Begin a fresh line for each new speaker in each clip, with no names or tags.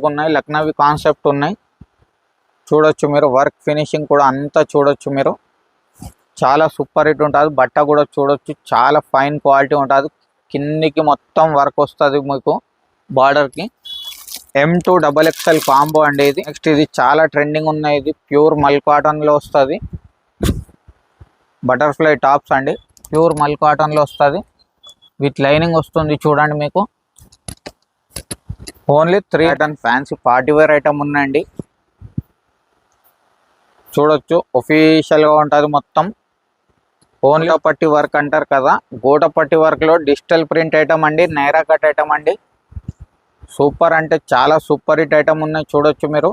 ఉన్నాయి, లక్నవీ కాన్సెప్ట్ ఉన్నాయి. చూడొచ్చు మీరు, వర్క్ ఫినిషింగ్ కూడా అంతా చూడొచ్చు మీరు. చాలా సూపర్ హిట్ ఉంటుంది. బట్ట కూడా చూడొచ్చు, చాలా ఫైన్ క్వాలిటీ ఉంటుంది. కిందికి మొత్తం వర్క్ వస్తుంది మీకు బార్డర్కి. M2 XXL కాంబో అండి ఇది. నెక్స్ట్ ఇది చాలా ట్రెండింగ్ ఉన్నాయి. ఇది ప్యూర్ మల్ కాటన్లో వస్తుంది. బటర్ఫ్లై టాప్స్ అండి, ప్యూర్ మల్ కాటన్లో వస్తుంది. విత్ లైనింగ్ వస్తుంది చూడండి మీకు. Only 3 item fancy party wear item ఉన్నాయండి. చూడొచ్చు, ఒఫీషియల్గా ఉంటుంది మొత్తం. ఓన్లీ పట్టి వర్క్ అంటారు కదా, గోటపట్టి వర్క్లో డిజిటల్ ప్రింట్ ఐటమ్ అండి, నైరా కట్ ఐటమ్ అండి. సూపర్ అంటే చాలా సూపర్ హిట్ ఐటమ్ ఉన్నాయి. చూడొచ్చు మీరు,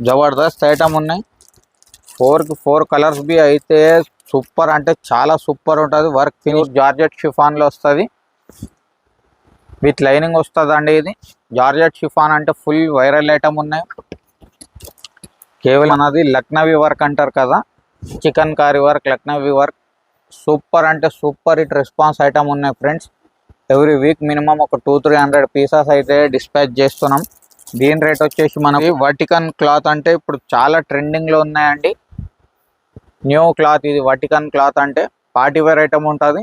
జబర్దస్త్ ఐటమ్ ఉన్నాయి. 4కి 4 కలర్స్ బి అయితే సూపర్ అంటే చాలా సూపర్ ఉంటుంది. వర్క్ ఫినిష్ జార్జెట్ షిఫాన్లో వస్తుంది. విత్ లైనింగ్ వస్తుంది అండి. ఇది జార్జెట్ షిఫాన్ అంటే ఫుల్ వైరల్ ఐటమ్ ఉన్నాయి. కేవలం అనేది లక్నవీ వర్క్ అంటారు కదా, chikankari work, Lucknowi work. Super అంటే సూపర్ హిట్ రెస్పాన్స్ ఐటమ్ ఉన్నాయి ఫ్రెండ్స్. ఎవ్రీ వీక్ మినిమం ఒక 200-300 పీసెస్ అయితే డిస్పాచ్ చేస్తున్నాం. దీని రేట్ వచ్చేసి మనకి వర్టికన్ క్లాత్ అంటే ఇప్పుడు చాలా ట్రెండింగ్లో ఉన్నాయండి. న్యూ క్లాత్ ఇది. వర్టికన్ క్లాత్ అంటే పార్టీ వేర్ ఐటమ్ ఉంటుంది.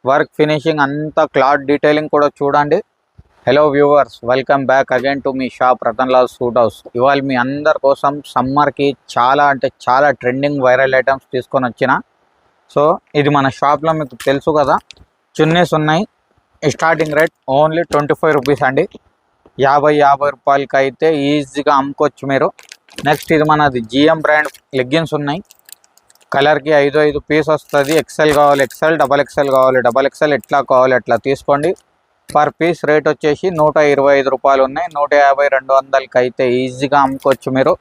వర్క్ ఫినిషింగ్ అంతా, క్లాత్ డీటెయిలింగ్ కూడా చూడండి. Hello viewers, welcome back again to me shop Ratanlal suit house. ఇవాళ మీ అందరి కోసం సమ్మర్కి చాలా అంటే చాలా ట్రెండింగ్ వైరల్ ఐటమ్స్ తీసుకొని వచ్చిన. సో ఇది మన షాప్లో మీకు తెలుసు కదా, చున్నీస్ ఉన్నాయి. స్టార్టింగ్ రేట్ ఓన్లీ 25 రూపీస్ అండి. 50 రూపాయలకి అయితే ఈజీగా అమ్ముకోవచ్చు మీరు. నెక్స్ట్ ఇది మనది GM బ్రాండ్ లెగ్గిన్స్ ఉన్నాయి. కలర్కి 5 పీస్ వస్తుంది. XL కావాలి XL, XXL కావాలి XXL, ఎట్లా కావాలి అట్లా తీసుకోండి. పర్ పీస్ రేట్ వచ్చేసి 125 రూపాయలు ఉన్నాయి. 150-200కి అయితే ఈజీగా అమ్ముకోవచ్చు మీరు.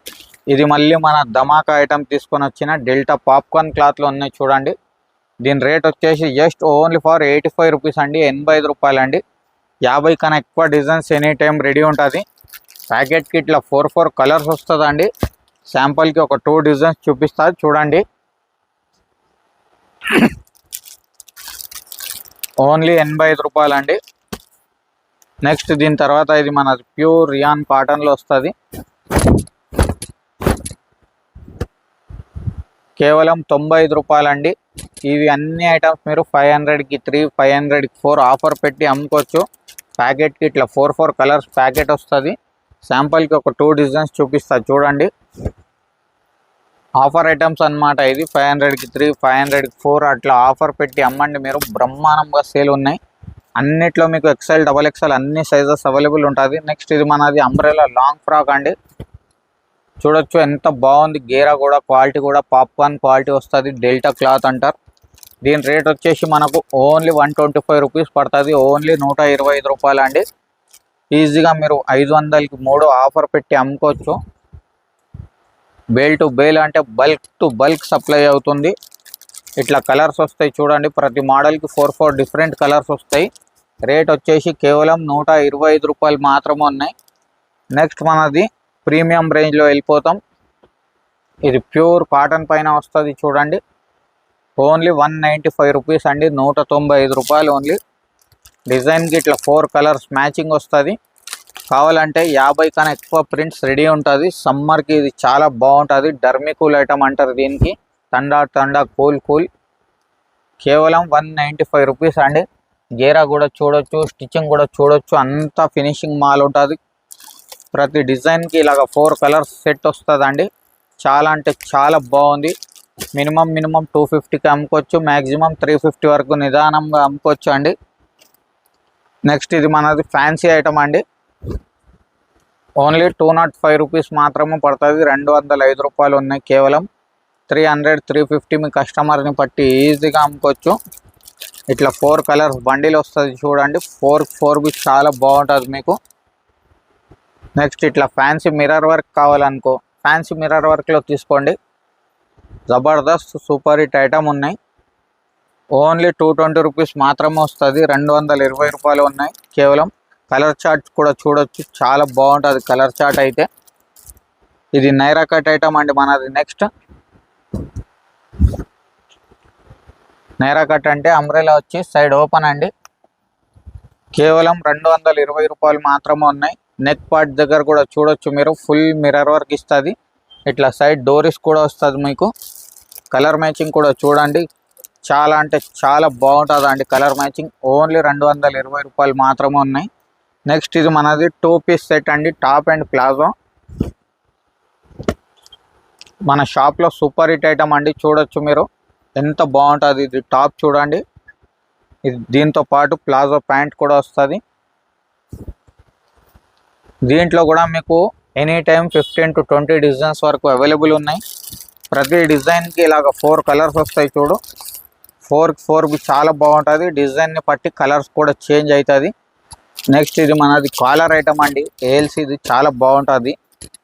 ఇది మళ్ళీ మన ధమాకా ఐటమ్ తీసుకొని వచ్చిన డెల్టా పాప్కార్న్ క్లాత్లో ఉన్నాయి చూడండి. దీని రేట్ వచ్చేసి జస్ట్ ఓన్లీ ఫర్ 85 రూపీస్ అండి, 85 రూపాయలు అండి. 50 కన్నా ఎక్కువ డిజైన్స్ ఎనీ టైం రెడీ ఉంటుంది. ప్యాకెట్కి ఇట్లా 4 కలర్స్ వస్తుందండి. శాంపుల్కి ఒక 2 డిజైన్స్ చూపిస్తారు చూడండి. ఓన్లీ 85 రూపాయలు అండి. నెక్స్ట్ దీని తర్వాత ఇది మన ప్యూర్ రియాన్ కాటన్లో వస్తుంది. కేవలం 95 రూపాయలు అండి. ఇవి అన్ని ఐటమ్స్ మీరు 500కి 3, 500కి 4 ఆఫర్ పెట్టి అమ్ముకోవచ్చు. ప్యాకెట్కి ఇట్లా 4 కలర్స్ ప్యాకెట్ వస్తుంది. శాంపుల్కి ఒక 2 డిజైన్స్ చూపిస్తా చూడండి. ఆఫర్ ఐటమ్స్ అన్నమాట ఇది. 500కి 3, 500కి 4 అట్లా ఆఫర్ పెట్టి అమ్మండి మీరు. బ్రహ్మాండంగా సేల్ ఉన్నాయి. అన్నిట్లో మీకు XL, XXL అన్ని సైజెస్ అవైలబుల్ ఉంటుంది. నెక్స్ట్ ఇది మనది అంబ్రెలా లాంగ్ ఫ్రాక్ అండి. చూడొచ్చు ఎంత బాగుంది. గేరా కూడా క్వాలిటీ కూడా పాప్కార్న్ క్వాలిటీ వస్తుంది. డెల్టా క్లాత్ అంటారు. దీని రేట్ వచ్చేసి మనకు ఓన్లీ 125 రూపీస్ పడుతుంది. ఓన్లీ 125 రూపాయలు అండి. ఈజీగా మీరు 500కి 3 ఆఫర్ పెట్టి అమ్ముకోవచ్చు. బేల్ టు బేల్ అంటే బల్క్ టు బల్క్ సప్లై అవుతుంది. ఇట్లా కలర్స్ వస్తాయి చూడండి. ప్రతి మోడల్కి 4 డిఫరెంట్ కలర్స్ వస్తాయి. రేట్ వచ్చేసి కేవలం 125 రూపాయలు మాత్రమే ఉన్నాయి. నెక్స్ట్ మనది ప్రీమియం రేంజ్లో వెళ్ళిపోతాం. ఇది ప్యూర్ కాటన్ పైన వస్తుంది చూడండి. ఓన్లీ 195 రూపీస్ అండి, 195 రూపాయలు ఓన్లీ. డిజైన్కి ఇట్లా 4 కలర్స్ మ్యాచింగ్ వస్తుంది. కావాలంటే 50 కన్నా ఎక్కువ ప్రింట్స్ రెడీ ఉంటుంది. సమ్మర్కి ఇది చాలా బాగుంటుంది. డర్మీ కూల్ ఐటమ్ అంటారు దీనికి. తండా కూల్. కేవలం 195 రూపీస్ అండి. గేరా కూడా చూడొచ్చు, స్టిచ్చింగ్ కూడా చూడొచ్చు. అంతా ఫినిషింగ్ మాల్ ఉంటుంది. ప్రతి డిజైన్కి ఇలాగ 4 కలర్స్ సెట్ వస్తుందండి. చాలా అంటే చాలా బాగుంది. మినిమం 250కి అమ్ముకోవచ్చు. మ్యాక్సిమం 350 వరకు నిదానంగా అమ్ముకోవచ్చు అండి. నెక్స్ట్ ఇది మనది ఫ్యాన్సీ ఐటమ్ అండి. ఓన్లీ 205 రూపీస్ మాత్రమే పడుతుంది. 205 రూపాయలు ఉన్నాయి. కేవలం 300-350 మీ కస్టమర్ని బట్టి ఈజీగా అమ్ముకోవచ్చు. ఇట్లా 4 కలర్స్ బండిల్ వస్తుంది చూడండి. 4 బి చాలా బాగుంటుంది మీకు. నెక్స్ట్ ఇట్లా ఫ్యాన్సీ మిర్రర్ వర్క్ కావాలనుకో, ఫ్యాన్సీ మిర్రర్ వర్క్లో తీసుకోండి. జబర్దస్త్ సూపర్ హిట్ ఐటమ్ ఉన్నాయి. ఓన్లీ 220 రూపీస్ మాత్రమే వస్తుంది. 220 రూపాయలు ఉన్నాయి కేవలం. కలర్ చార్ట్ కూడా చూడొచ్చు, చాలా బాగుంటుంది కలర్ చార్ట్ అయితే. ఇది నైరా కట్ ఐటమ్ అండి మనది. నెక్స్ట్ నైరా కట్ అంటే అంబ్రెలా వచ్చి సైడ్ ఓపెన్ అండి. కేవలం 220 రూపాయలు మాత్రమే ఉన్నాయి. నెక్ పార్ట్ దగ్గర కూడా చూడొచ్చు మీరు, ఫుల్ మిర్రర్ వర్క్ ఇస్తుంది. ఇట్లా సైడ్ డోరీస్ కూడా వస్తుంది మీకు. కలర్ మ్యాచింగ్ కూడా చూడండి, చాలా అంటే చాలా బాగుంటుంది అండి కలర్ మ్యాచింగ్. ఓన్లీ 220 రూపాయలు మాత్రమే ఉన్నాయి. నెక్స్ట్ ఇది మనది 2 పీస్ సెట్ అండి, టాప్ అండ్ ప్లాజో. మన షాప్లో సూపర్ హిట్ ఐటమ్ అండి, చూడొచ్చు మీరు ఎంత బాగుంటుంది. ఇది టాప్ చూడండి, ఇది దీంతో పాటు ప్లాజో ప్యాంట్ కూడా వస్తుంది. దీంట్లో కూడా మీకు ఎనీ టైం 15 to 20 డిజైన్స్ వరకు అవైలబుల్ ఉన్నాయి. ప్రతి డిజైన్కి ఇలాగ 4 కలర్స్ వస్తాయి చూడు. 4 చాలా బాగుంటుంది. డిజైన్ని బట్టి కలర్స్ కూడా చేంజ్ అవుతుంది. నెక్స్ట్ ఇది మనది కాలర్ ఐటమ్ అండి, ఏఎల్సి. ఇది చాలా బాగుంటుంది.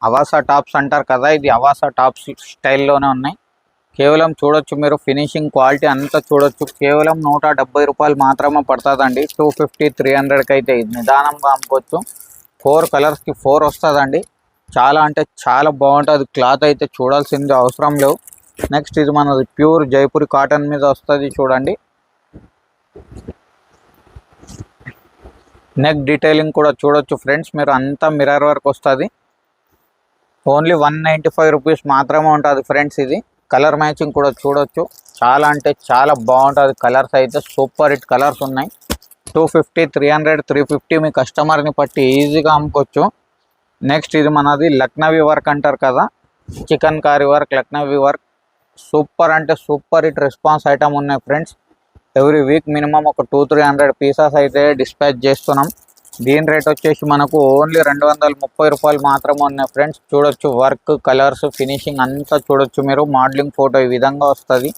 అవాసా టాప్స్ అంటారు కదా, ఇది అవాసా టాప్స్ స్టైల్లోనే ఉన్నాయి. కేవలం చూడొచ్చు మీరు, ఫినిషింగ్ క్వాలిటీ అంతా చూడొచ్చు. కేవలం 170 రూపాయలు మాత్రమే పడుతుందండి. 250, 300కి అయితే ఇది నిదానంగా అమ్ముకోవచ్చు. 4 కలర్స్కి 4 వస్తుందండి. చాలా అంటే చాలా బాగుంటుంది. క్లాత్ అయితే చూడాల్సింది అవసరం లేవు. నెక్స్ట్ ఇది మనది ప్యూర్ జైపూరి కాటన్ మీద వస్తుంది చూడండి. నెక్ డీటెయిలింగ్ కూడా చూడొచ్చు ఫ్రెండ్స్ మీరు, అంతా మిర్రర్ వర్క్ వస్తుంది. ఓన్లీ 195 రూపీస్ మాత్రమే ఉంటుంది ఫ్రెండ్స్. ఇది కలర్ మ్యాచింగ్ కూడా చూడొచ్చు, చాలా అంటే చాలా బాగుంటుంది. కలర్స్ అయితే సూపర్ హిట్ కలర్స్ ఉన్నాయి. 250, 300, 350 మీ కస్టమర్ని బట్టి ఈజీగా అమ్ముకోవచ్చు. నెక్స్ట్ ఇది మనది లక్నవీ వర్క్ అంటారు కదా, chikankari work, Lucknowi work. Super అంటే సూపర్ హిట్ రెస్పాన్స్ ఐటమ్ ఉన్నాయి ఫ్రెండ్స్. ఎవ్రీ వీక్ మినిమం ఒక 200-300 పీసెస్ అయితే డిస్పాచ్ చేస్తున్నాం. దీని రేట్ వచ్చేసి మనకు ఓన్లీ 230 రూపాయలు మాత్రమే ఉన్నాయి ఫ్రెండ్స్. చూడొచ్చు వర్క్, కలర్స్, ఫినిషింగ్ అంతా చూడొచ్చు మీరు. మోడలింగ్ ఫోటో ఈ విధంగా వస్తుంది.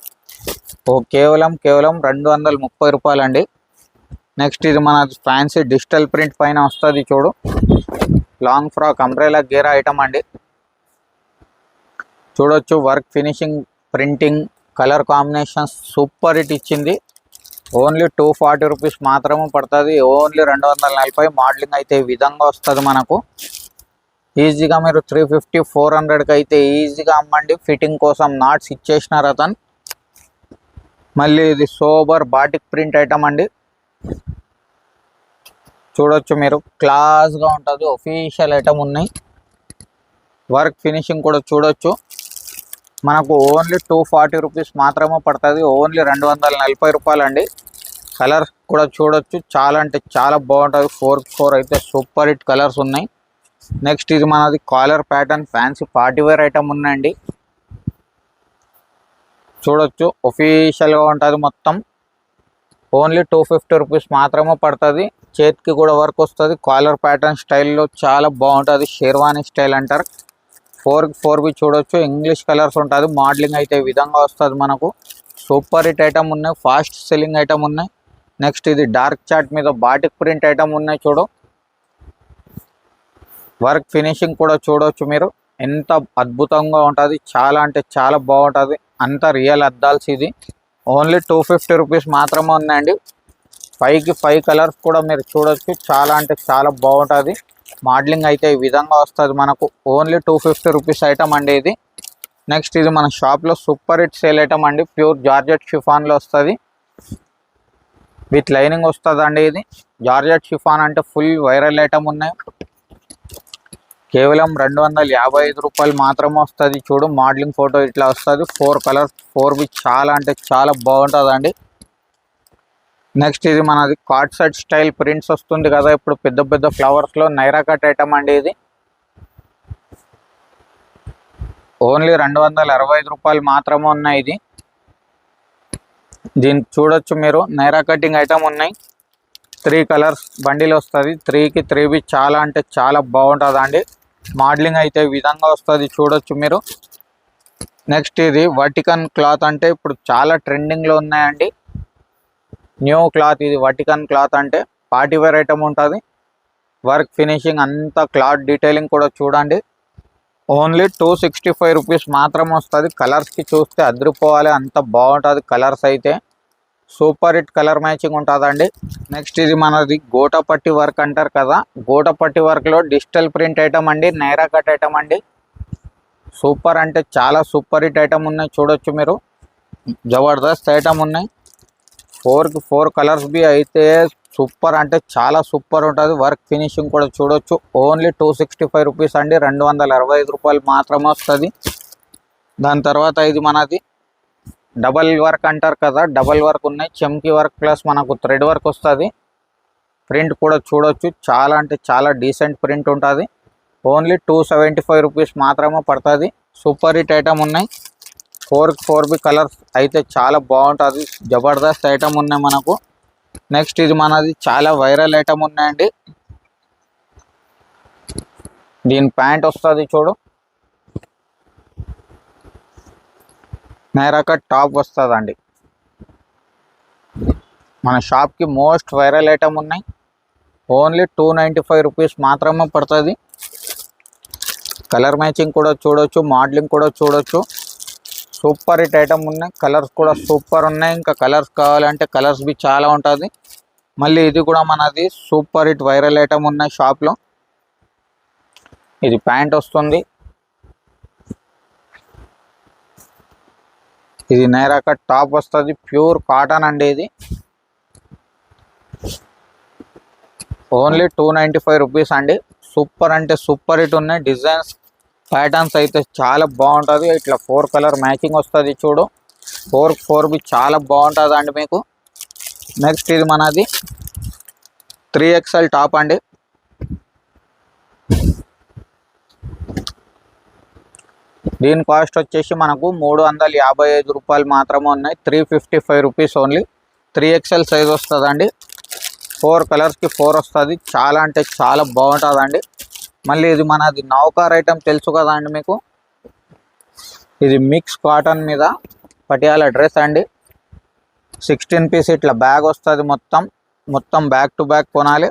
కేవలం 230 రూపాయలు అండి. నెక్స్ట్ ఇది మన ఫ్యాన్సీ డిజిటల్ ప్రింట్ పైన వస్తుంది చూడు. లాంగ్ ఫ్రాక్ అంబ్రెలా గేరా ఐటమ్ అండి. చూడొచ్చు work, finishing, printing, colour combination super hit ఇచ్చింది. ఓన్లీ 240 రూపీస్ మాత్రమే పడుతుంది. ఓన్లీ 240. మోడలింగ్ అయితే ఈ విధంగా వస్తుంది మనకు. ఈజీగా మీరు 350, 400కి అయితే ఈజీగా అమ్మండి. ఫిట్టింగ్ కోసం నాట్స్ ఇచ్చేసినారు అతను. మళ్ళీ ఇది సోబర్ బాటిక్ ప్రింట్ ఐటమ్ అండి. చూడొచ్చు మీరు, క్లాస్గా ఉంటుంది. ఒఫీషియల్ ఐటమ్ ఉన్నాయి. వర్క్, ఫినిషింగ్ కూడా చూడొచ్చు. మనకు ఓన్లీ 240 రూపీస్ మాత్రమే పడుతుంది. ఓన్లీ 240 రూపాయలు అండి. కలర్స్ కూడా చూడొచ్చు, చాలా అంటే చాలా బాగుంటుంది. 4 అయితే సూపర్ హిట్ కలర్స్ ఉన్నాయి. నెక్స్ట్ ఇది మనది collar pattern fancy party wear item ఉన్నాయండి. చూడొచ్చు ఒఫీషియల్గా ఉంటుంది మొత్తం. ఓన్లీ 250 రూపీస్ మాత్రమే పడుతుంది. చేతికి కూడా వర్క్ వస్తుంది. కాలర్ ప్యాటర్న్ స్టైల్లో చాలా బాగుంటుంది. షేర్వానీ స్టైల్ అంటారు. 4 చూడొచ్చు. ఇంగ్లీష్ కలర్స్ ఉంటుంది. మోడలింగ్ అయితే ఈ విధంగా వస్తుంది మనకు. సూపర్ హిట్ ఐటమ్ ఉన్నాయి, ఫాస్ట్ సెల్లింగ్ ఐటమ్ ఉన్నాయి. నెక్స్ట్ ఇది డార్క్ చార్ట్ మీద బాటిక్ ప్రింట్ ఐటమ్ ఉన్నాయి చూడు. వర్క్, ఫినిషింగ్ కూడా చూడొచ్చు మీరు, ఎంత అద్భుతంగా ఉంటుంది. చాలా అంటే చాలా బాగుంటుంది. అంతా రియల్ అద్దాల్సి. ఇది ఓన్లీ 250 రూపీస్ మాత్రమే ఉన్నాయండి. 5 కలర్స్ కూడా మీరు చూడొచ్చు. చాలా అంటే చాలా బాగుంటుంది. మోడలింగ్ అయితే ఈ విధంగా వస్తుంది మనకు. ఓన్లీ 250 రూపీస్ ఐటమ్ అండి ఇది. నెక్స్ట్ ఇది మన షాప్లో సూపర్ హిట్ సేల్ ఐటమ్ అండి. ప్యూర్ జార్జెట్ షిఫాన్లో వస్తుంది, విత్ లైనింగ్ వస్తుంది అండి. ఇది జార్జెట్ షిఫాన్ అంటే ఫుల్ వైరల్ ఐటమ్ ఉన్నాయి. కేవలం 255 రూపాయలు మాత్రమే వస్తుంది. చూడు మోడలింగ్ ఫోటో ఇట్లా వస్తుంది. 4 కలర్స్, 4 చాలా అంటే చాలా బాగుంటుందండి. నెక్స్ట్ ఇది మనది కార్డ్ సెట్ స్టైల్ ప్రింట్స్ వస్తుంది కదా ఇప్పుడు పెద్ద పెద్ద ఫ్లవర్స్లో, నైరా కట్ ఐటమ్ అండి. ఇది ఓన్లీ 265 రూపాయలు మాత్రమే ఉన్నాయి. ఇది దీన్ని చూడొచ్చు మీరు, నైరా కటింగ్ ఐటమ్ ఉన్నాయి. 3 కలర్స్ బండిల్ వస్తుంది. 3కి 3 చాలా అంటే చాలా బాగుంటుంది అండి. మోడలింగ్ అయితే ఈ విధంగా వస్తుంది చూడొచ్చు మీరు. నెక్స్ట్ ఇది వర్టికన్ క్లాత్ అంటే ఇప్పుడు చాలా ట్రెండింగ్లో ఉన్నాయండి. న్యూ క్లాత్ ఇది. వర్టికన్ క్లాత్ అంటే పార్టీవేర్ ఐటమ్ ఉంటుంది. వర్క్, ఫినిషింగ్ అంతా, క్లాత్ డీటెయిలింగ్ కూడా చూడండి. ఓన్లీ 265 రూపీస్ మాత్రం వస్తుంది. కలర్స్కి చూస్తే అదిరిపోవాలి, అంత బాగుంటుంది. కలర్స్ అయితే సూపర్ హిట్ కలర్ మ్యాచింగ్ ఉంటుందండి. నెక్స్ట్ ఇది మనది గోటపట్టి వర్క్ అంటారు కదా, గోటపట్టి వర్క్లో డిజిటల్ ప్రింట్ ఐటమ్ అండి. నైరా కట్ ఐటమ్ అండి. సూపర్ అంటే చాలా సూపర్ హిట్ ఐటమ్ ఉన్నాయి చూడొచ్చు మీరు. జబర్దస్త్ ఐటమ్ ఉన్నాయి. ఫోర్కి 4 కలర్స్ బి అయితే సూపర్ అంటే చాలా సూపర్ ఉంటుంది. వర్క్ ఫినిషింగ్ కూడా చూడొచ్చు. ఓన్లీ 265 రూపీస్ అండి, 265 రూపాయలు మాత్రమే వస్తుంది. దాని తర్వాత ఇది మనది డబల్ వర్క్ అంటారు కదా, డబల్ వర్క్ ఉన్నాయి. చమ్కీ వర్క్ ప్లస్ మనకు థ్రెడ్ వర్క్ వస్తుంది. ప్రింట్ కూడా చూడొచ్చు, చాలా అంటే చాలా డీసెంట్ ప్రింట్ ఉంటుంది. ఓన్లీ 275 రూపీస్ మాత్రమే పడుతుంది. సూపర్ హిట్ ఐటమ్ ఉన్నాయి. 4కి 4 కలర్స్ అయితే చాలా బాగుంటుంది. జబర్దస్త్ ఐటమ్ ఉన్నాయి మనకు. నెక్స్ట్ ఇది మనది చాలా వైరల్ ఐటమ్ ఉన్నాయండి. దీని ప్యాంట్ వస్తుంది చూడు, నైరా కట్ టాప్ వస్తుందండి. మన షాప్కి మోస్ట్ వైరల్ ఐటమ్ ఉన్నాయి. ఓన్లీ 295 రూపీస్ మాత్రమే పడుతుంది. కలర్ మ్యాచింగ్ కూడా చూడొచ్చు, మోడలింగ్ కూడా చూడొచ్చు. సూపర్ హిట్ ఐటమ్ ఉన్నాయి. కలర్స్ కూడా సూపర్ ఉన్నాయి. ఇంకా కలర్స్ కావాలంటే కలర్స్ బి చాలా ఉంటుంది. మళ్ళీ ఇది కూడా మనది సూపర్ హిట్ వైరల్ ఐటమ్ ఉన్నాయి షాప్లో. ఇది ప్యాంట్ వస్తుంది. ఇది నైరా కట్ టాప్ వస్తుంది. ప్యూర్ కాటన్ అండి ఇది. ఓన్లీ 295 రూపీస్ అండి. సూపర్ అంటే సూపర్ హిట్ ఉన్నాయి. డిజైన్స్ ప్యాటర్న్స్ అయితే చాలా బాగుంటుంది. ఇట్లా 4 కలర్ మ్యాచింగ్ వస్తుంది చూడు. 4కి 4 బి చాలా బాగుంటుంది అండి మీకు. నెక్స్ట్ ఇది మనది 3XL టాప్ అండి. దీని కాస్ట్ వచ్చేసి మనకు 355 రూపాయలు మాత్రమే ఉన్నాయి. 355 రూపీస్ ఓన్లీ. 3XL సైజ్ వస్తుందండి. 4 కలర్స్కి 4 వస్తుంది. చాలా అంటే చాలా బాగుంటుందండి. మళ్ళీ ఇది మనది నౌకార్ ఐటమ్ తెలుసు కదా అండి మీకు. ఇది మిక్స్ కాటన్ మీద పటియాల డ్రెస్ అండి. 16 పీస్ ఇట్లా బ్యాగ్ వస్తుంది. మొత్తం బ్యాక్ టు బ్యాక్ కొనాలి.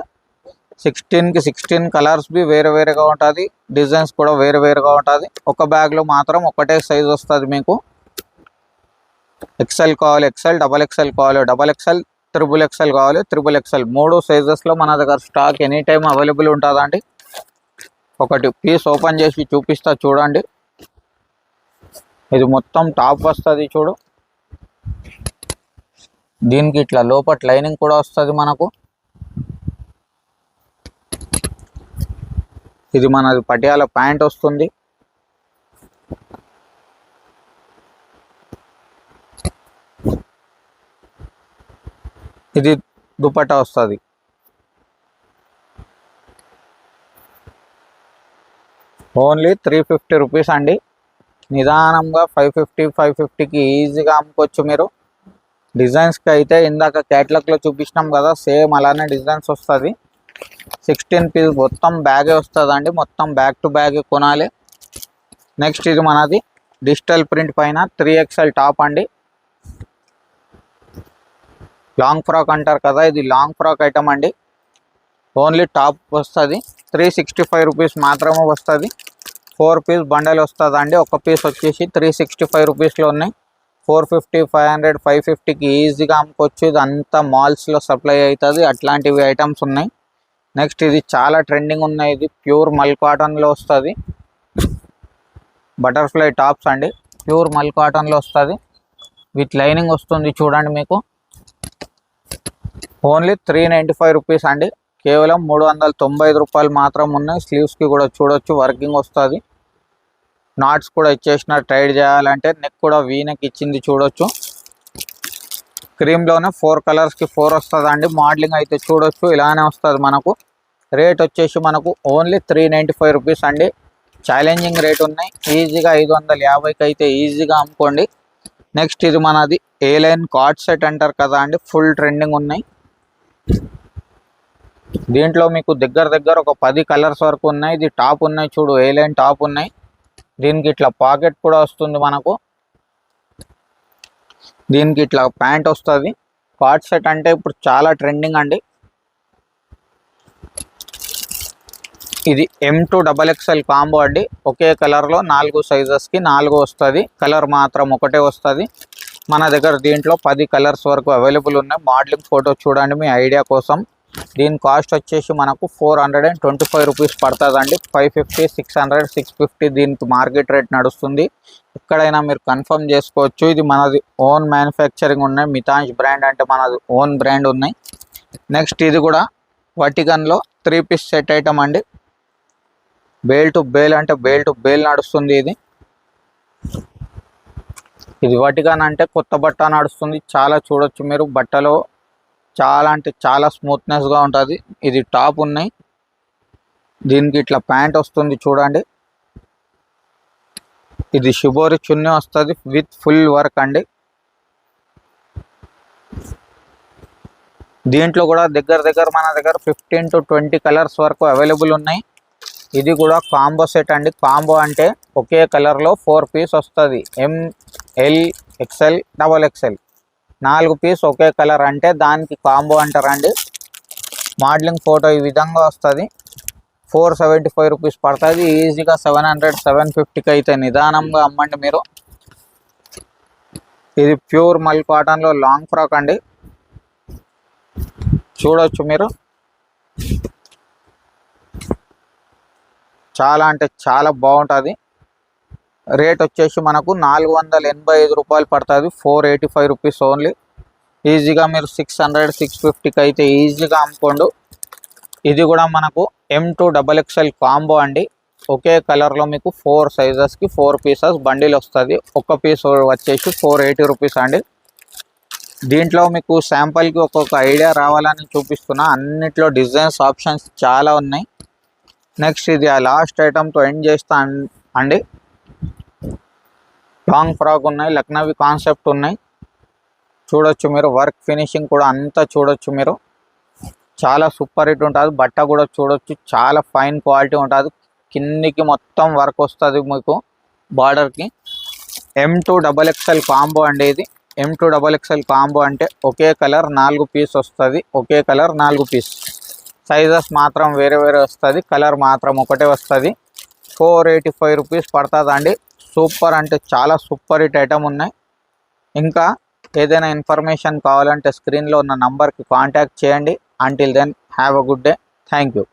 16కి 16 కలర్స్ బి వేరే వేరేగా ఉంటుంది. డిజైన్స్ కూడా వేరే వేరేగా ఉంటుంది. ఒక బ్యాగ్లో మాత్రం ఒకటే సైజ్ వస్తుంది మీకు. ఎక్సెల్ కావాలి ఎక్సెల్, XXL కావాలి XXL, XXL కావాలి XXL. 3 సైజెస్లో మన దగ్గర స్టాక్ ఎనీ టైం అవైలబుల్ ఉంటుందండి. ఒకటి పీస్ ఓపెన్ చేసి చూపిస్తా చూడండి. ఇది మొత్తం టాప్ వస్తుంది చూడు. దీనికి ఇట్లా లోపల లైనింగ్ కూడా వస్తుంది మనకు. ఇది మనది పటియాల ప్యాంట్ వస్తుంది. ఇది దుపట్టా వస్తుంది. ఓన్లీ 350 రూపీస్ అండి. నిదానంగా 550కి ఈజీగా అమ్ముకోవచ్చు మీరు. డిజైన్స్కి అయితే ఇందాక క్యాటలాగ్లో చూపించినాం కదా, సేమ్ అలానే డిజైన్స్ వస్తుంది. 16 పీస్ మొత్తం బ్యాగే వస్తుందండి. మొత్తం బ్యాక్ టు బ్యాగ్ కొనాలి. నెక్స్ట్ ఇది మనది డిజిటల్ ప్రింట్ పైన 3XL టాప్ అండి. లాంగ్ ఫ్రాక్ అంటారు కదా, ఇది లాంగ్ ఫ్రాక్ ఐటమ్ అండి. ఓన్లీ టాప్ వస్తుంది. 365 రూపీస్ మాత్రమే వస్తుంది. 4 పీస్ బండల్ వస్తుంది అండి. ఒక పీస్ వచ్చేసి 365 రూపీస్లో ఉన్నాయి. 450, 500, 550కి ఈజీగా అమ్ముకోవచ్చు. ఇది అంతా మాల్స్లో సప్లై అవుతుంది. అట్లాంటివి ఐటమ్స్ ఉన్నాయి. నెక్స్ట్ ఇది చాలా ట్రెండింగ్ ఉన్నాయి. ఇది ప్యూర్ మల్ కాటన్లో వస్తుంది. బటర్ఫ్లై టాప్స్ అండి. ప్యూర్ మల్ కాటన్లో వస్తుంది. విత్ లైనింగ్ వస్తుంది చూడండి మీకు. ఓన్లీ 395 రూపీస్ అండి. కేవలం 395 రూపాయలు మాత్రం ఉన్నాయి. స్లీవ్స్కి కూడా చూడొచ్చు వర్కింగ్ వస్తుంది. నాట్స్ కూడా ఇచ్చేసిన టైట్ చేయాలంటే నెక్ కూడా వీ నెక్ ఇచ్చింది చూడొచ్చు. క్రీమ్లోనే 4 కలర్స్కి 4 వస్తుంది అండి. మోడలింగ్ అయితే చూడొచ్చు ఇలానే వస్తుంది మనకు. రేట్ వచ్చేసి మనకు ఓన్లీ 395 రూపీస్ అండి. ఛాలెంజింగ్ రేట్ ఉన్నాయి. ఈజీగా 550కి అయితే ఈజీగా అమ్ముకోండి. నెక్స్ట్ ఇది మనది ఏ లైన్ కార్డ్ సెట్ అంటారు కదా అండి, ఫుల్ ట్రెండింగ్ ఉన్నాయి. దీంట్లో మీకు దగ్గర ఒక 10 కలర్స్ వరకు ఉన్నాయి. ఇది టాప్ ఉన్నాయి చూడు, ఏ లైన్ టాప్ ఉన్నాయి. దీనికి ఇట్లా పాకెట్ కూడా వస్తుంది మనకు. దీనికి ఇట్లా ప్యాంట్ వస్తుంది. కార్డ్ సెట్ అంటే ఇప్పుడు చాలా ట్రెండింగ్ అండి. ఇది M2 XXL కాంబో అండి. ఒకే కలర్లో 4 సైజెస్కి 4 వస్తుంది. కలర్ మాత్రం ఒకటే వస్తుంది. మన దగ్గర దీంట్లో 10 కలర్స్ వరకు అవైలబుల్ ఉన్నాయి. మోడలింగ్ ఫోటో చూడండి మీ ఐడియా కోసం. దీని కాస్ట్ వచ్చేసి మనకు 425 రూపీస్ పడుతుందండి. 550, 600, 650 దీనికి మార్కెట్ రేట్ నడుస్తుంది. ఎక్కడైనా మీరు కన్ఫర్మ్ చేసుకోవచ్చు. ఇది మనది ఓన్ మ్యానుఫ్యాక్చరింగ్ ఉన్నాయి. మితాంజ్ బ్రాండ్ అంటే మనది ఓన్ బ్రాండ్ ఉన్నాయి. నెక్స్ట్ ఇది కూడా వర్టికన్లో 3 పీస్ సెట్ ఐటమ్ అండి. బేల్ టు బేల్ అంటే బేల్ టు బేల్ నడుస్తుంది. ఇది వర్టికన్ అంటే కొత్త బట్ట నడుస్తుంది. చాలా చూడొచ్చు మీరు, బట్టలో చాలా అంటే చాలా స్మూత్నెస్గా ఉంటుంది. ఇది టాప్ ఉన్నాయి. దీనికి ఇట్లా ప్యాంట్ వస్తుంది చూడండి. ఇది షిబోరి చున్నీ వస్తుంది విత్ ఫుల్ వర్క్ అండి. దీంట్లో కూడా దగ్గర మన దగ్గర 15 to 20 కలర్స్ వరకు అవైలబుల్ ఉన్నాయి. ఇది కూడా కాంబో సెట్ అండి. కాంబో అంటే ఒకే కలర్లో 4 పీస్ వస్తుంది. ML, XL, XXL 4 పీస్ ఒకే కలర్ అంటే దానికి కాంబో అంటారండి. మోడలింగ్ ఫోటో ఈ విధంగా వస్తుంది. 475 రూపీస్ పడుతుంది. ఈజీగా 700, 750కి అయితే నిదానంగా అమ్మండి మీరు. ఇది ప్యూర్ మల్ కాటన్లో లాంగ్ ఫ్రాక్ అండి. చూడొచ్చు మీరు, చాలా అంటే చాలా బాగుంటుంది. రేట్ వచ్చేసి మనకు 485 రూపాయలు పడుతుంది. 485 రూపీస్ ఓన్లీ. ఈజీగా మీరు 600, 650కి అయితే ఈజీగా అమ్ముకోండు. ఇది కూడా మనకు M2 XXL కాంబో అండి. ఒకే కలర్లో మీకు 4 సైజెస్కి 4 పీసెస్ బండిల్ వస్తుంది. ఒక పీస్ వచ్చేసి 480 రూపీస్ అండి. దీంట్లో మీకు శాంపుల్కి ఒక్కొక్క ఐడియా రావాలని చూపిస్తున్నా. అన్నిట్లో డిజైన్స్ ఆప్షన్స్ చాలా ఉన్నాయి. నెక్స్ట్ ఇది ఆ లాస్ట్ ఐటమ్తో ఎండ్ చేస్తా అండి. లాంగ్ ఫ్రాక్ ఉన్నాయి, లక్నవీ కాన్సెప్ట్ ఉన్నాయి. చూడొచ్చు మీరు, వర్క్ ఫినిషింగ్ కూడా అంతా చూడొచ్చు మీరు. చాలా సూపర్ హిట్ ఉంటుంది. బట్ట కూడా చూడొచ్చు, చాలా ఫైన్ క్వాలిటీ ఉంటుంది. కిందికి మొత్తం వర్క్ వస్తుంది మీకు బార్డర్కి. M2 XXL కాంబో అండి ఇది. M2 XXL కాంబో అంటే ఒకే కలర్ 4 పీస్ వస్తుంది. ఒకే కలర్ 4 పీస్. సైజెస్ మాత్రం వేరే వస్తుంది, కలర్ మాత్రం ఒకటే వస్తుంది. 485 రూపీస్ పడుతుందండి. సూపర్ అంటే చాలా సూపర్ హిట్ ఐటమ్ ఉన్నాయి. ఇంకా ఏదైనా ఇన్ఫర్మేషన్ కావాలంటే స్క్రీన్లో ఉన్న నంబర్కి కాంటాక్ట్ చేయండి. Until then have a good day. Thank you.